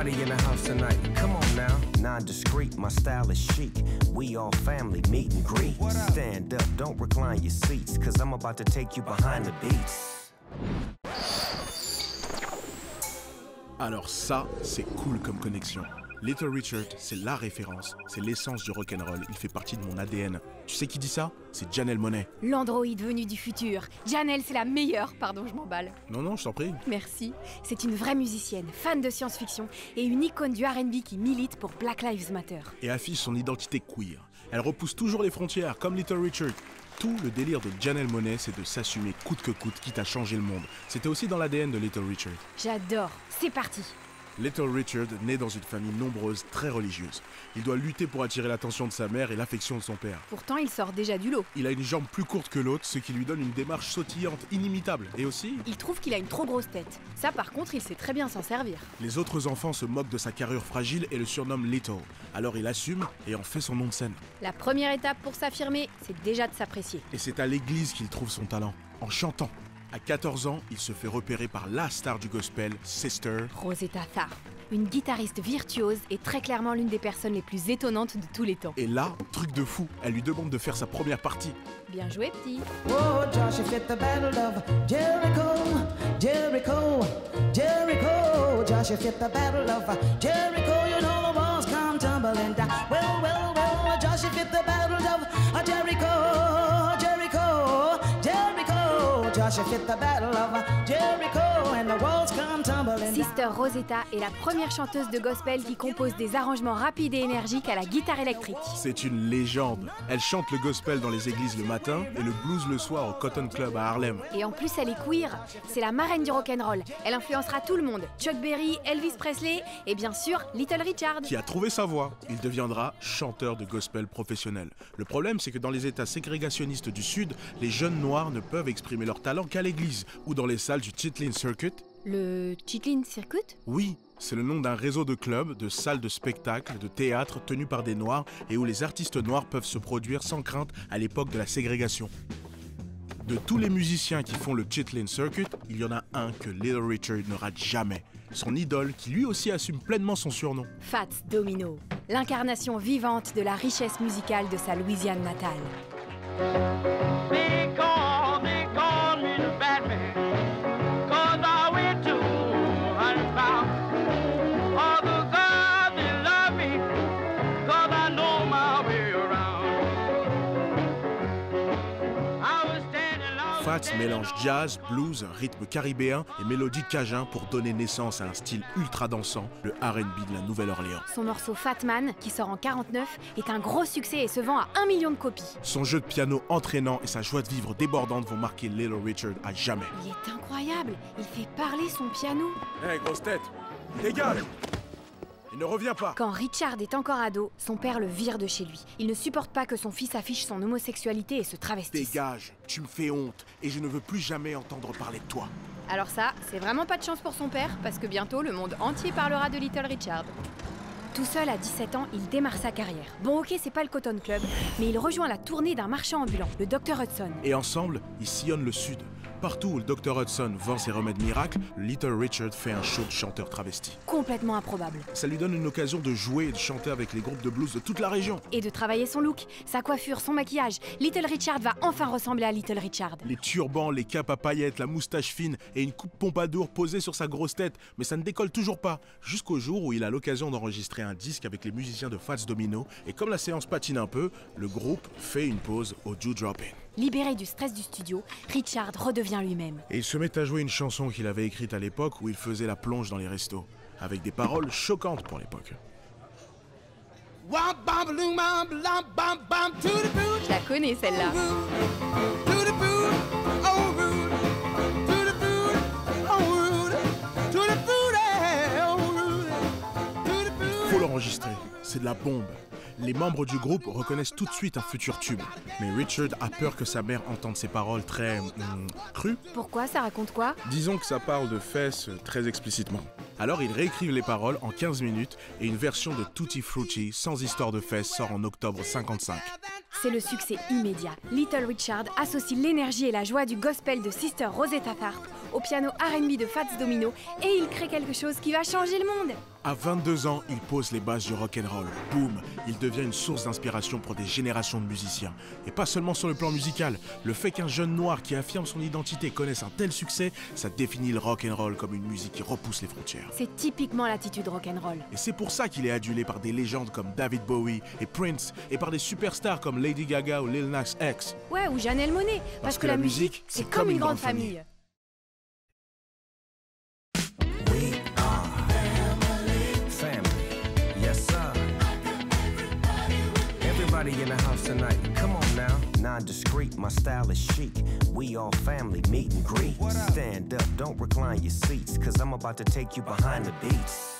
Everybody in the house tonight, come on now. Non-discreet, my style is chic. We all family, meet and greet. Stand up, don't recline your seats, cause I'm about to take you behind the beats. Alors ça, c'est cool comme connexion. Little Richard, c'est la référence, c'est l'essence du rock'n'roll, il fait partie de mon ADN. Tu sais qui dit ça? C'est Janelle Monáe. L'androïde venu du futur. Janelle, c'est la meilleure. Pardon, je m'emballe. Non, je t'en prie. Merci. C'est une vraie musicienne, fan de science-fiction et une icône du R&B qui milite pour Black Lives Matter. Et affiche son identité queer. Elle repousse toujours les frontières, comme Little Richard. Tout le délire de Janelle Monáe, c'est de s'assumer coûte que coûte, quitte à changer le monde. C'était aussi dans l'ADN de Little Richard. J'adore. C'est parti. Little Richard naît dans une famille nombreuse, très religieuse. Il doit lutter pour attirer l'attention de sa mère et l'affection de son père. Pourtant, il sort déjà du lot. Il a une jambe plus courte que l'autre, ce qui lui donne une démarche sautillante inimitable. Et aussi, il trouve qu'il a une trop grosse tête. Ça, par contre, il sait très bien s'en servir. Les autres enfants se moquent de sa carrure fragile et le surnomment Little. Alors il assume et en fait son nom de scène. La première étape pour s'affirmer, c'est déjà de s'apprécier. Et c'est à l'église qu'il trouve son talent, en chantant. À 14 ans, il se fait repérer par la star du gospel, Sister Rosetta Tharpe, une guitariste virtuose et très clairement l'une des personnes les plus étonnantes de tous les temps. Et là, truc de fou, elle lui demande de faire sa première partie. Bien joué, petit. Oh, Joshua fit the battle of Jericho, Jericho, Jericho. Joshua fit the battle of Jericho. You know the walls come tumbling down. Well, Joshua fit the battle of Jericho, Jericho, Jericho. Joshua fit the battle of Jericho and the walls come tumbling down. Sister Rosetta est la première chanteuse de gospel qui compose des arrangements rapides et énergiques à la guitare électrique. C'est une légende. Elle chante le gospel dans les églises le matin et le blues le soir au Cotton Club à Harlem. Et en plus, elle est queer. C'est la marraine du rock'n'roll. Elle influencera tout le monde. Chuck Berry, Elvis Presley et bien sûr Little Richard. Qui a trouvé sa voie. Il deviendra chanteur de gospel professionnel. Le problème, c'est que dans les états ségrégationnistes du Sud, les jeunes noirs ne peuvent exprimer leur talent qu'à l'église ou dans les salles du Chitlin Circuit. Le Chitlin Circuit? Oui, c'est le nom d'un réseau de clubs, de salles de spectacle, de théâtre tenus par des noirs et où les artistes noirs peuvent se produire sans crainte à l'époque de la ségrégation. De tous les musiciens qui font le Chitlin Circuit, il y en a un que Little Richard ne rate jamais. Son idole qui lui aussi assume pleinement son surnom. Fats Domino, l'incarnation vivante de la richesse musicale de sa Louisiane natale. They call me the Batman, 'cause I went to and found all the gods they love me, 'cause I know my way around. I was standing out. Fats mélange jazz, blues, rythme caribéen et mélodie cajun pour donner naissance à un style ultra dansant, le R&B de la Nouvelle-Orléans. Son morceau Fat Man, qui sort en 49, est un gros succès et se vend à 1 million de copies. Son jeu de piano entraînant et sa joie de vivre débordante vont marquer Little Richard à jamais. Il est incroyable, il fait parler son piano. Hé, grosse tête, dégage! Il ne revient pas! Quand Richard est encore ado, son père le vire de chez lui. Il ne supporte pas que son fils affiche son homosexualité et se travestisse. Dégage, tu me fais honte et je ne veux plus jamais entendre parler de toi. Alors ça, c'est vraiment pas de chance pour son père, parce que bientôt le monde entier parlera de Little Richard. Tout seul, à 17 ans, il démarre sa carrière. Bon ok, c'est pas le Cotton Club, mais il rejoint la tournée d'un marchand ambulant, le Dr Hudson. Et ensemble, ils sillonnent le sud. Partout où le Dr Hudson vend ses remèdes miracles, Little Richard fait un show de chanteur travesti. Complètement improbable. Ça lui donne une occasion de jouer et de chanter avec les groupes de blues de toute la région. Et de travailler son look, sa coiffure, son maquillage. Little Richard va enfin ressembler à Little Richard. Les turbans, les capes à paillettes, la moustache fine et une coupe pompadour posée sur sa grosse tête. Mais ça ne décolle toujours pas. Jusqu'au jour où il a l'occasion d'enregistrer un disque avec les musiciens de Fats Domino. Et comme la séance patine un peu, le groupe fait une pause au Dewdropin'. Libéré du stress du studio, Richard redevient lui-même. Et il se met à jouer une chanson qu'il avait écrite à l'époque où il faisait la plonge dans les restos, avec des paroles choquantes pour l'époque. Je la connais celle-là. Faut l'enregistrer, c'est de la bombe. Les membres du groupe reconnaissent tout de suite un futur tube. Mais Richard a peur que sa mère entende ses paroles très... crues. Pourquoi? Ça raconte quoi? Disons que ça parle de fesses très explicitement. Alors ils réécrivent les paroles en 15 minutes et une version de Tutti Frutti sans histoire de fesses sort en octobre 55. C'est le succès immédiat. Little Richard associe l'énergie et la joie du gospel de Sister Rosetta Tharpe au piano R&B de Fats Domino et il crée quelque chose qui va changer le monde. À 22 ans, il pose les bases du rock'n'roll. Boum, il devient une source d'inspiration pour des générations de musiciens. Et pas seulement sur le plan musical. Le fait qu'un jeune noir qui affirme son identité connaisse un tel succès, ça définit le rock'n'roll comme une musique qui repousse les frontières. C'est typiquement l'attitude rock'n'roll. Et c'est pour ça qu'il est adulé par des légendes comme David Bowie et Prince et par des superstars comme Lady Gaga ou Lil Nas X. Ouais, ou Janelle Monáe, parce que la musique, c'est comme une grande famille. Everybody in the house tonight, come on now. Non-discreet, my style is chic. We all family, meet and greet. Stand up, don't recline your seats, cause I'm about to take you behind the beats.